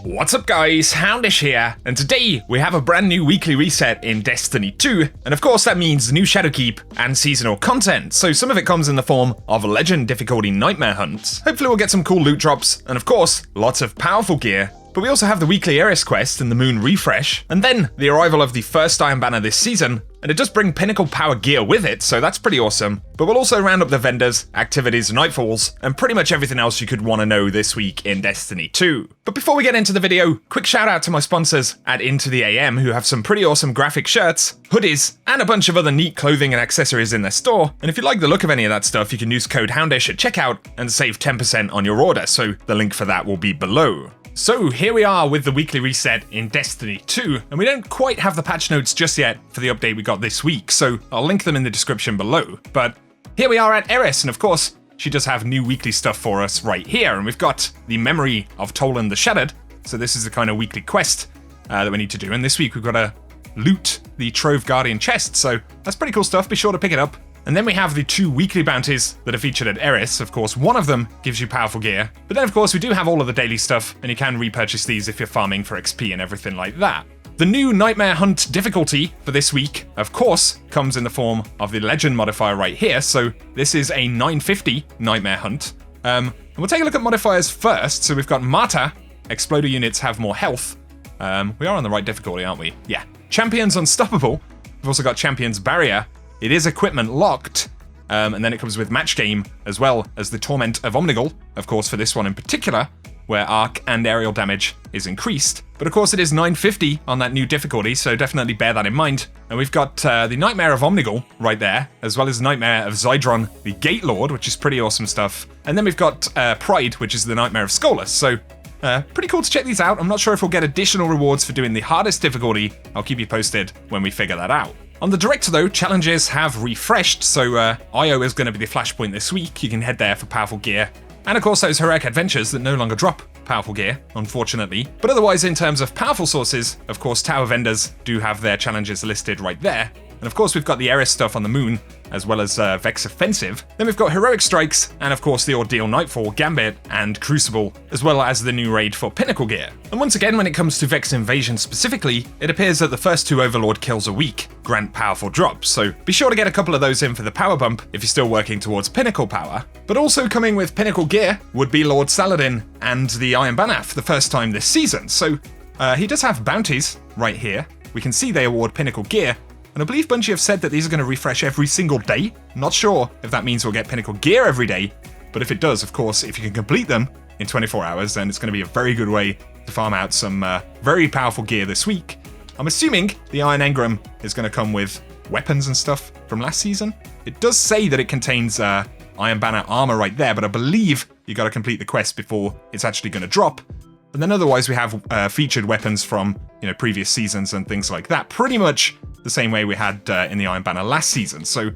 What's up guys, Houndish here, and today we have a brand new weekly reset in Destiny 2, and of course that means new Shadowkeep and seasonal content, so some of it comes in the form of Legend difficulty nightmare hunts. Hopefully we'll get some cool loot drops, and of course, lots of powerful gear. But we also have the weekly Eris quest and the moon refresh, and then the arrival of the first Iron Banner this season, and it does bring pinnacle power gear with it, so that's pretty awesome. But we'll also round up the vendors, activities, nightfalls, and pretty much everything else you could want to know this week in Destiny 2. But before we get into the video, quick shout out to my sponsors at Into the AM who have some pretty awesome graphic shirts, hoodies, and a bunch of other neat clothing and accessories in their store. And if you like the look of any of that stuff, you can use code Houndish at checkout and save 10% on your order, so the link for that will be below. So here we are with the weekly reset in Destiny 2, and we don't quite have the patch notes just yet for the update we got this week, so I'll link them in the description below. But here we are at Eris, and of course, she does have new weekly stuff for us right here, and we've got the Memory of Tolan the Shattered, so this is the kind of weekly quest that we need to do, and this week we've got to loot the Trove Guardian chest, so that's pretty cool stuff, be sure to pick it up. And then we have the two weekly bounties that are featured at Eris. Of course, one of them gives you powerful gear. But then, of course, we do have all of the daily stuff, and you can repurchase these if you're farming for XP and everything like that. The new Nightmare Hunt difficulty for this week, of course, comes in the form of the Legend modifier right here. So this is a 950 Nightmare Hunt. And we'll take a look at modifiers first. So we've got Martyr. Exploder units have more health. We are on the right difficulty, aren't we? Yeah. Champion's Unstoppable. We've also got Champion's Barrier. It is equipment locked, and then it comes with match game, as well as the Torment of Omnigul, of course for this one in particular, where arc and aerial damage is increased. But of course it is 950 on that new difficulty, so definitely bear that in mind. And we've got the Nightmare of Omnigul right there, as well as Nightmare of Zydron, the Gate Lord, which is pretty awesome stuff. And then we've got Pride, which is the Nightmare of Skolas, so pretty cool to check these out. I'm not sure if we'll get additional rewards for doing the hardest difficulty. I'll keep you posted when we figure that out. On the Director though, challenges have refreshed, so IO is going to be the flashpoint this week. You can head there for powerful gear. And of course those heroic adventures that no longer drop powerful gear, unfortunately. But otherwise in terms of powerful sources, of course Tower vendors do have their challenges listed right there. And of course we've got the Eris stuff on the moon, as well as Vex Offensive. Then we've got Heroic Strikes, and of course the Ordeal Nightfall, Gambit, and Crucible, as well as the new raid for Pinnacle gear. And once again, when it comes to Vex Invasion specifically, it appears that the first 2 Overlord kills a week grant powerful drops, so be sure to get a couple of those in for the power bump if you're still working towards Pinnacle power. But also coming with Pinnacle gear would be Lord Saladin and the Iron Banner for the first time this season, so he does have bounties right here. We can see they award Pinnacle gear, and I believe Bungie have said that these are going to refresh every single day. Not sure if that means we'll get Pinnacle gear every day, but if it does, of course, if you can complete them in 24 hours, then it's going to be a very good way to farm out some very powerful gear this week. I'm assuming the Iron Engram is going to come with weapons and stuff from last season. It does say that it contains Iron Banner armor right there, but I believe you got to complete the quest before it's actually going to drop. And then otherwise we have featured weapons from previous seasons and things like that. Pretty much the same way we had in the Iron Banner last season. So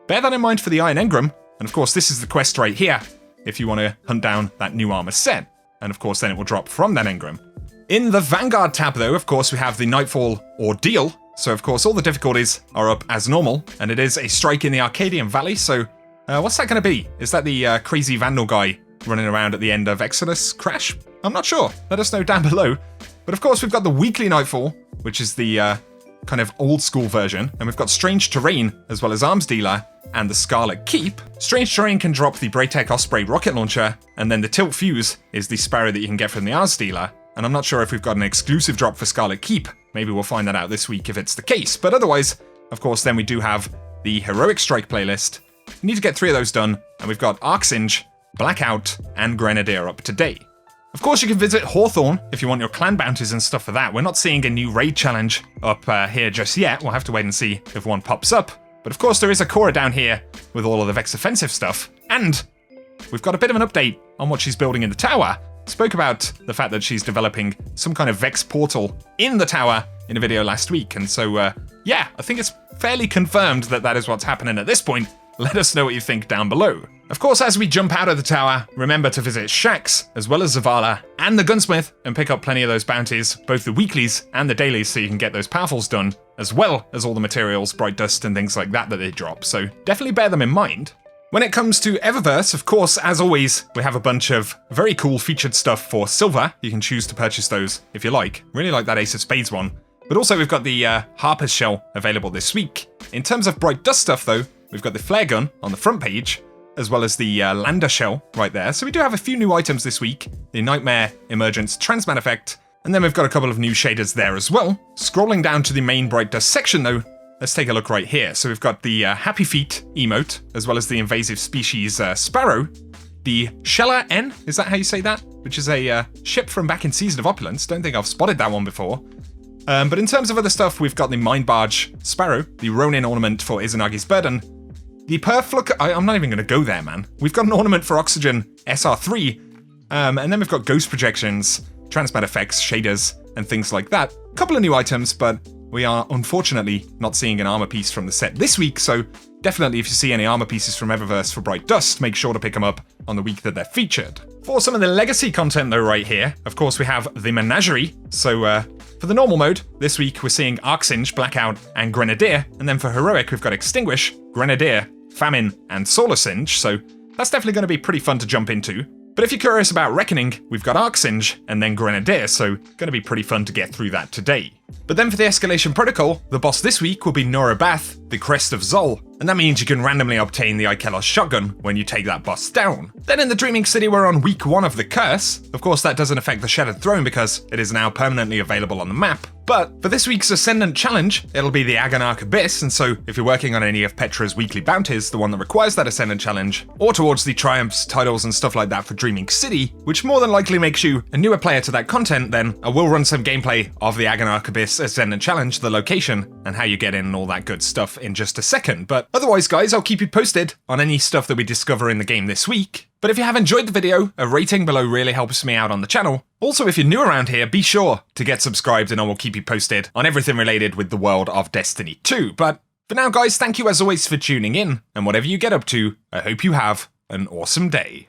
bear that in mind for the Iron Engram. And of course, this is the quest right here if you want to hunt down that new armor set. And of course, then it will drop from that Engram. In the Vanguard tab, though, of course, we have the Nightfall Ordeal. So, of course, all the difficulties are up as normal. And it is a strike in the Arcadian Valley. So what's that going to be? Is that the crazy Vandal guy running around at the end of Exodus Crash? I'm not sure. Let us know down below. But of course, we've got the weekly Nightfall, which is the kind of old school version, and we've got Strange Terrain, as well as Arms Dealer, and the Scarlet Keep. Strange Terrain can drop the Braytech Osprey rocket launcher, and then the Tilt Fuse is the Sparrow that you can get from the Arms Dealer, and I'm not sure if we've got an exclusive drop for Scarlet Keep. Maybe we'll find that out this week if it's the case, but otherwise, of course, then we do have the Heroic Strike playlist. We need to get 3 of those done, and we've got Arcsinge, Blackout, and Grenadier up to date. Of course, you can visit Hawthorne if you want your clan bounties and stuff for that. We're not seeing a new raid challenge up here just yet. We'll have to wait and see if one pops up. But of course, there is a Cora down here with all of the Vex Offensive stuff. And we've got a bit of an update on what she's building in the tower. Spoke about the fact that she's developing some kind of Vex portal in the tower in a video last week. And so, yeah, I think it's fairly confirmed that that is what's happening at this point. Let us know what you think down below. Of course, as we jump out of the tower, remember to visit Shaxx, as well as Zavala, and the Gunsmith, and pick up plenty of those bounties, both the weeklies and the dailies, so you can get those powerfuls done, as well as all the materials, bright dust, and things like that they drop, so definitely bear them in mind. When it comes to Eververse, of course, as always, we have a bunch of very cool featured stuff for silver. You can choose to purchase those if you like. Really like that Ace of Spades one. But also we've got the Harper's Shell available this week. In terms of Bright Dust stuff though, we've got the Flare Gun on the front page, as well as the Lander Shell right there. So we do have a few new items this week. The Nightmare Emergence Transmat Effect, and then we've got a couple of new shaders there as well. Scrolling down to the main Bright Dust section though, let's take a look right here. So we've got the Happy Feet emote, as well as the invasive species Sparrow. The Sheller N, is that how you say that? Which is a ship from back in Season of Opulence. Don't think I've spotted that one before. But in terms of other stuff, we've got the Mind Barge Sparrow, the Ronin ornament for Izanagi's Burden, the Perflux. I'm not even going to go there, man. We've got an ornament for Oxygen SR3, and then we've got Ghost Projections, Transmat Effects, Shaders, and things like that. A couple of new items, but we are unfortunately not seeing an armor piece from the set this week, so definitely if you see any armor pieces from Eververse for Bright Dust, make sure to pick them up on the week that they're featured. For some of the legacy content though right here, of course we have the Menagerie. So for the normal mode, this week we're seeing Arcsinge, Blackout, and Grenadier, and then for Heroic we've got Extinguish, Grenadier, Famine, and Solar Singe, so that's definitely going to be pretty fun to jump into. But if you're curious about Reckoning, we've got Arcsinge and then Grenadier, so going to be pretty fun to get through that today. But then for the Escalation Protocol, the boss this week will be Norabath, the Crest of Zol, and that means you can randomly obtain the Ikelos shotgun when you take that boss down. Then in the Dreaming City we're on week 1 of the Curse. Of course that doesn't affect the Shattered Throne because it is now permanently available on the map. But for this week's Ascendant Challenge, it'll be the Agonarch Abyss, and so if you're working on any of Petra's weekly bounties, the one that requires that Ascendant Challenge, or towards the Triumphs, titles and stuff like that for Dreaming City, which more than likely makes you a newer player to that content, then I will run some gameplay of the Agonarch Abyss Ascendant Challenge, the location, and how you get in and all that good stuff in just a second. But otherwise guys, I'll keep you posted on any stuff that we discover in the game this week. But if you have enjoyed the video, a rating below really helps me out on the channel. Also, if you're new around here, be sure to get subscribed and I will keep you posted on everything related with the world of Destiny 2. But for now guys, thank you as always for tuning in, and whatever you get up to, I hope you have an awesome day.